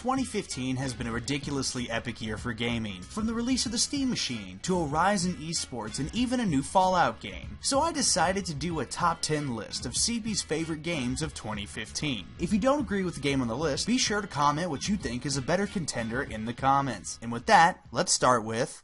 2015 has been a ridiculously epic year for gaming, from the release of the Steam Machine, to a rise in esports, and even a new Fallout game. So I decided to do a top 10 list of CB's favorite games of 2015. If you don't agree with the game on the list, be sure to comment what you think is a better contender in the comments. And with that, let's start with...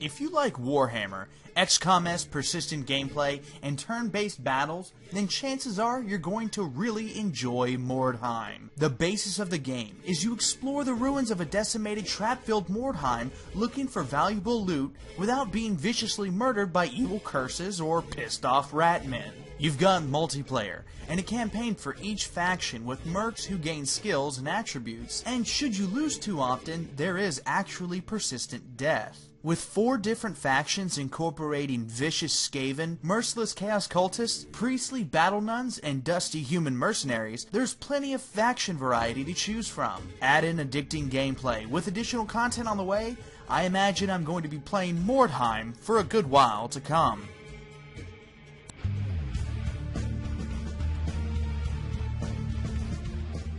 If you like Warhammer, XCOM-esque persistent gameplay, and turn-based battles, then chances are you're going to really enjoy Mordheim. The basis of the game is you explore the ruins of a decimated, trap-filled Mordheim looking for valuable loot without being viciously murdered by evil curses or pissed-off ratmen. You've got multiplayer, and a campaign for each faction with mercs who gain skills and attributes, and should you lose too often, there is actually persistent death. With 4 different factions incorporating vicious Skaven, merciless chaos cultists, priestly battle nuns, and dusty human mercenaries, there's plenty of faction variety to choose from. Add in addicting gameplay with additional content on the way, I imagine I'm going to be playing Mordheim for a good while to come.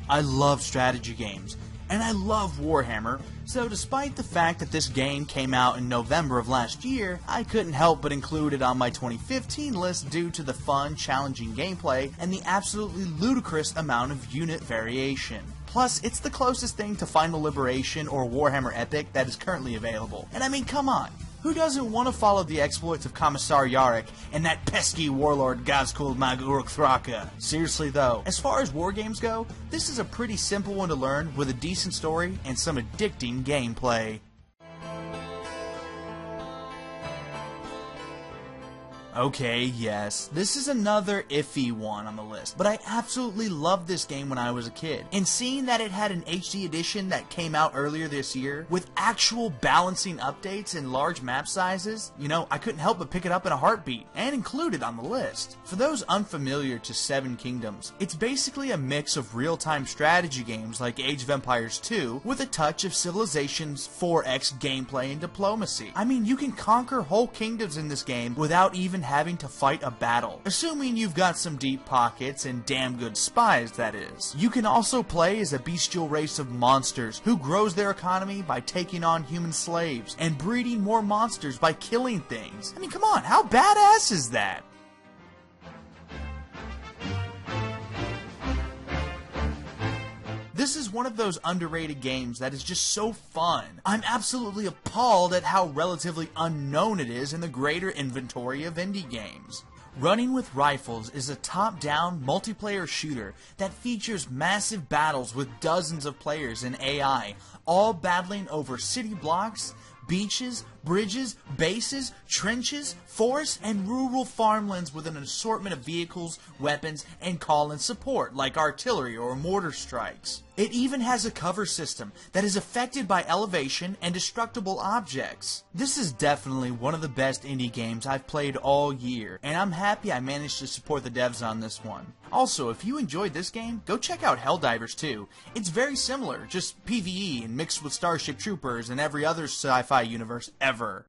I love strategy games, and I love Warhammer, so despite the fact that this game came out in November of last year, I couldn't help but include it on my 2015 list due to the fun, challenging gameplay and the absolutely ludicrous amount of unit variation. Plus, it's the closest thing to Final Liberation or Warhammer Epic that is currently available. And I mean, come on. Who doesn't want to follow the exploits of Commissar and that pesky warlord Gazkul Mag Uruk Thraka? Seriously though, as far as war games go, this is a pretty simple one to learn with a decent story and some addicting gameplay. Okay, yes, this is another iffy one on the list, but I absolutely loved this game when I was a kid. And seeing that it had an HD edition that came out earlier this year, with actual balancing updates and large map sizes, I couldn't help but pick it up in a heartbeat, and include it on the list. For those unfamiliar to Seven Kingdoms, it's basically a mix of real-time strategy games like Age of Empires 2, with a touch of Civilization's 4X gameplay and diplomacy. I mean, you can conquer whole kingdoms in this game without even having to fight a battle, assuming you've got some deep pockets and damn good spies, that is. You can also play as a bestial race of monsters who grows their economy by taking on human slaves and breeding more monsters by killing things. I mean, come on, how badass is that? This is one of those underrated games that is just so fun. I'm absolutely appalled at how relatively unknown it is in the greater inventory of indie games. Running with Rifles is a top-down multiplayer shooter that features massive battles with dozens of players and AI, all battling over city blocks, beaches, bridges, bases, trenches, forests, and rural farmlands with an assortment of vehicles, weapons, and call-in support like artillery or mortar strikes. It even has a cover system that is affected by elevation and destructible objects. This is definitely one of the best indie games I've played all year, and I'm happy I managed to support the devs on this one. Also, if you enjoyed this game, go check out Helldivers 2. It's very similar, just PvE and mixed with Starship Troopers and every other sci-fi universe ever.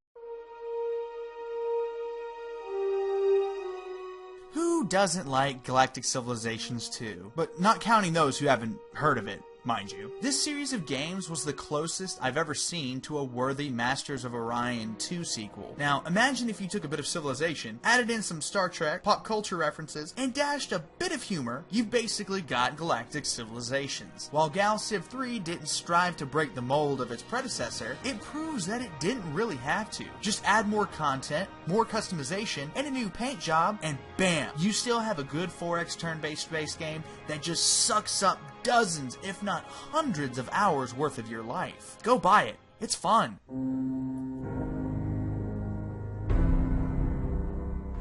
Who doesn't like Galactic Civilizations 2? But not counting those who haven't heard of it, mind you. This series of games was the closest I've ever seen to a worthy Masters of Orion 2 sequel. Now, imagine if you took a bit of Civilization, added in some Star Trek, pop culture references, and dashed a bit of humor, you've basically got Galactic Civilizations. While Gal Civ 3 didn't strive to break the mold of its predecessor, it proves that it didn't really have to. Just add more content, more customization, and a new paint job, and bam! You still have a good 4X turn-based space game that just sucks up dozens, if not hundreds of hours worth of your life. Go buy it. It's fun.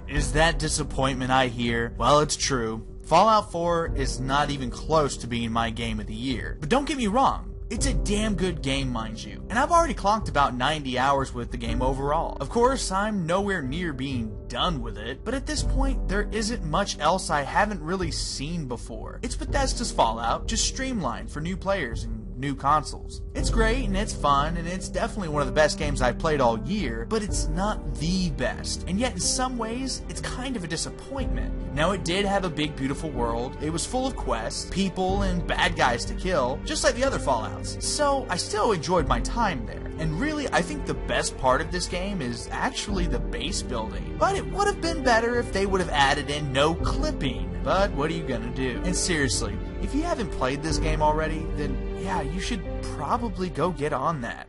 Is that disappointment I hear? Well, it's true. Fallout 4 is not even close to being my game of the year. But don't get me wrong. It's a damn good game, mind you, and I've already clocked about 90 hours with the game overall. Of course, I'm nowhere near being done with it, but at this point, there isn't much else I haven't really seen before. It's Bethesda's Fallout, just streamlined for new players and new consoles. It's great and it's fun and it's definitely one of the best games I've played all year, but it's not the best, and yet in some ways it's kind of a disappointment. Now, it did have a big beautiful world, it was full of quests, people, and bad guys to kill, just like the other Fallouts, so I still enjoyed my time there. And really, I think the best part of this game is actually the base building. But it would have been better if they would have added in no clipping. But what are you gonna do? And seriously, if you haven't played this game already, then yeah, you should probably go get on that.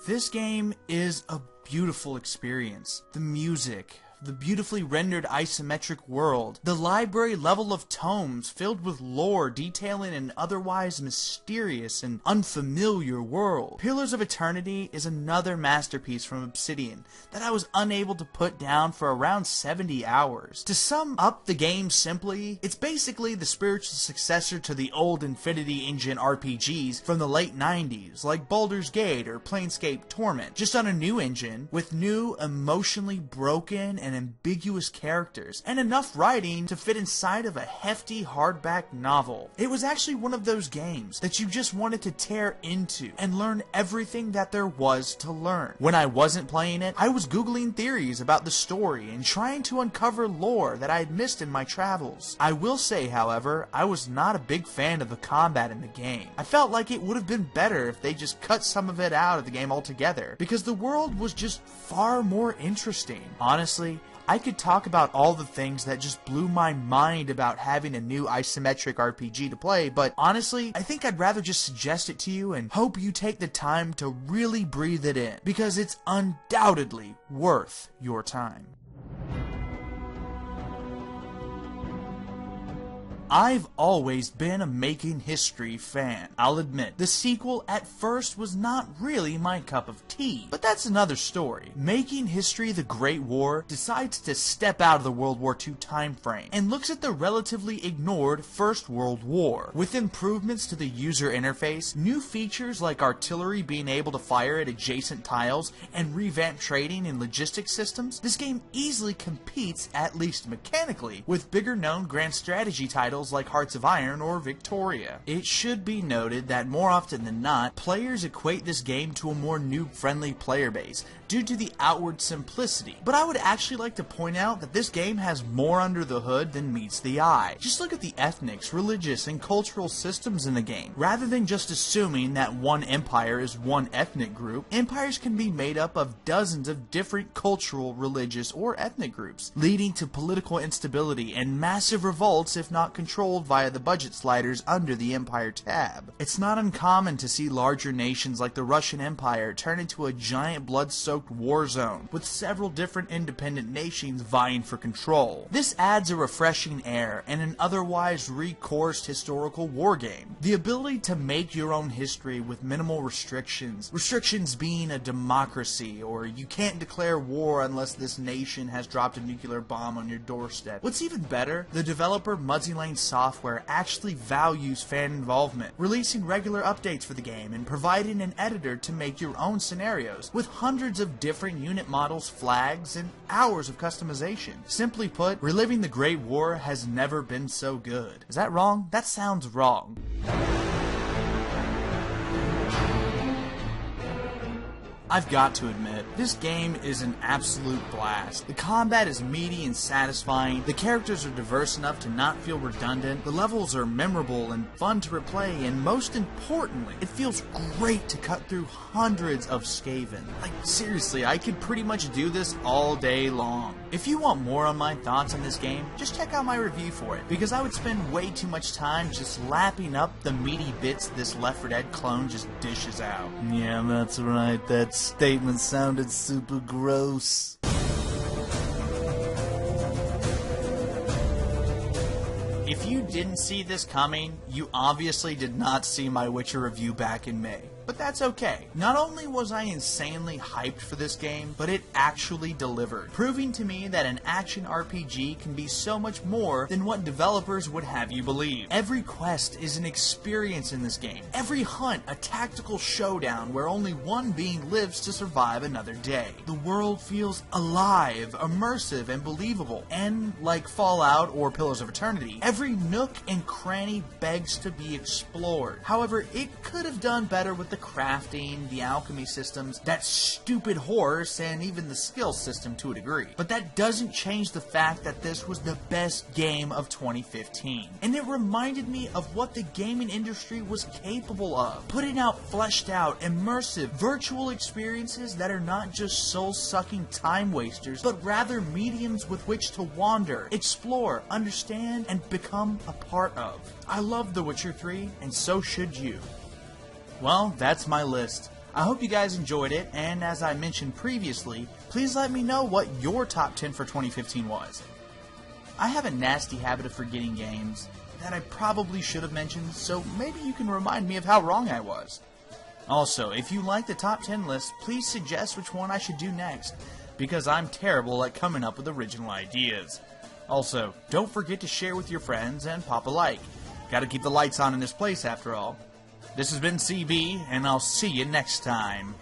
This game is a beautiful experience. The music, the beautifully rendered isometric world, the library level of tomes filled with lore detailing an otherwise mysterious and unfamiliar world. Pillars of Eternity is another masterpiece from Obsidian that I was unable to put down for around 70 hours. To sum up the game simply, it's basically the spiritual successor to the old Infinity Engine RPGs from the late 90s, like Baldur's Gate or Planescape Torment, just on a new engine, with new, emotionally broken and ambiguous characters, and enough writing to fit inside of a hefty hardback novel. It was actually one of those games that you just wanted to tear into and learn everything that there was to learn. When I wasn't playing it, I was googling theories about the story and trying to uncover lore that I had missed in my travels. I will say, however, I was not a big fan of the combat in the game. I felt like it would have been better if they just cut some of it out of the game altogether, because the world was just far more interesting. Honestly, I could talk about all the things that just blew my mind about having a new isometric RPG to play, but honestly, I think I'd rather just suggest it to you and hope you take the time to really breathe it in, because it's undoubtedly worth your time. I've always been a Making History fan. I'll admit, the sequel at first was not really my cup of tea, but that's another story. Making History: The Great War decides to step out of the World War II time frame and looks at the relatively ignored First World War. With improvements to the user interface, new features like artillery being able to fire at adjacent tiles, and revamped trading and logistics systems, this game easily competes, at least mechanically, with bigger known grand strategy titles like Hearts of Iron or Victoria. It should be noted that more often than not, players equate this game to a more noob-friendly player base due to the outward simplicity, but I would actually like to point out that this game has more under the hood than meets the eye. Just look at the ethnics, religious, and cultural systems in the game. Rather than just assuming that one empire is one ethnic group, empires can be made up of dozens of different cultural, religious, or ethnic groups, leading to political instability and massive revolts if not controlled via the budget sliders under the Empire tab. It's not uncommon to see larger nations like the Russian Empire turn into a giant blood-soaked war zone, with several different independent nations vying for control. This adds a refreshing air in an otherwise recoursed historical war game. The ability to make your own history with minimal restrictions being a democracy, or you can't declare war unless this nation has dropped a nuclear bomb on your doorstep. What's even better, the developer Muzzy Lane Software actually values fan involvement, releasing regular updates for the game and providing an editor to make your own scenarios, with hundreds of different unit models, flags, and hours of customization. Simply put, reliving the Great War has never been so good. Is that wrong? That sounds wrong. I've got to admit, this game is an absolute blast. The combat is meaty and satisfying, the characters are diverse enough to not feel redundant, the levels are memorable and fun to replay, and most importantly, it feels great to cut through hundreds of Skaven. Like, seriously, I could pretty much do this all day long. If you want more on my thoughts on this game, just check out my review for it, because I would spend way too much time just lapping up the meaty bits this Left 4 Dead clone just dishes out. Yeah, that's right, that statement sounded super gross. If you didn't see this coming, you obviously did not see my Witcher review back in May. but that's okay. Not only was I insanely hyped for this game, but it actually delivered, proving to me that an action RPG can be so much more than what developers would have you believe. Every quest is an experience in this game. Every hunt a tactical showdown where only one being lives to survive another day. The world feels alive, immersive, and believable. And like Fallout or Pillars of Eternity, every nook and cranny begs to be explored. However, it could have done better with the crafting, the alchemy systems, that stupid horse, and even the skill system to a degree. But that doesn't change the fact that this was the best game of 2015. And it reminded me of what the gaming industry was capable of. Putting out fleshed out, immersive, virtual experiences that are not just soul-sucking time wasters, but rather mediums with which to wander, explore, understand, and become a part of. I love The Witcher 3, and so should you. Well, that's my list. I hope you guys enjoyed it, and as I mentioned previously, please let me know what your top 10 for 2015 was. I have a nasty habit of forgetting games that I probably should have mentioned, so maybe you can remind me of how wrong I was. Also, if you like the top 10 list, please suggest which one I should do next, because I'm terrible at coming up with original ideas. Also, don't forget to share with your friends and pop a like. Gotta keep the lights on in this place after all. This has been CB, and I'll see you next time.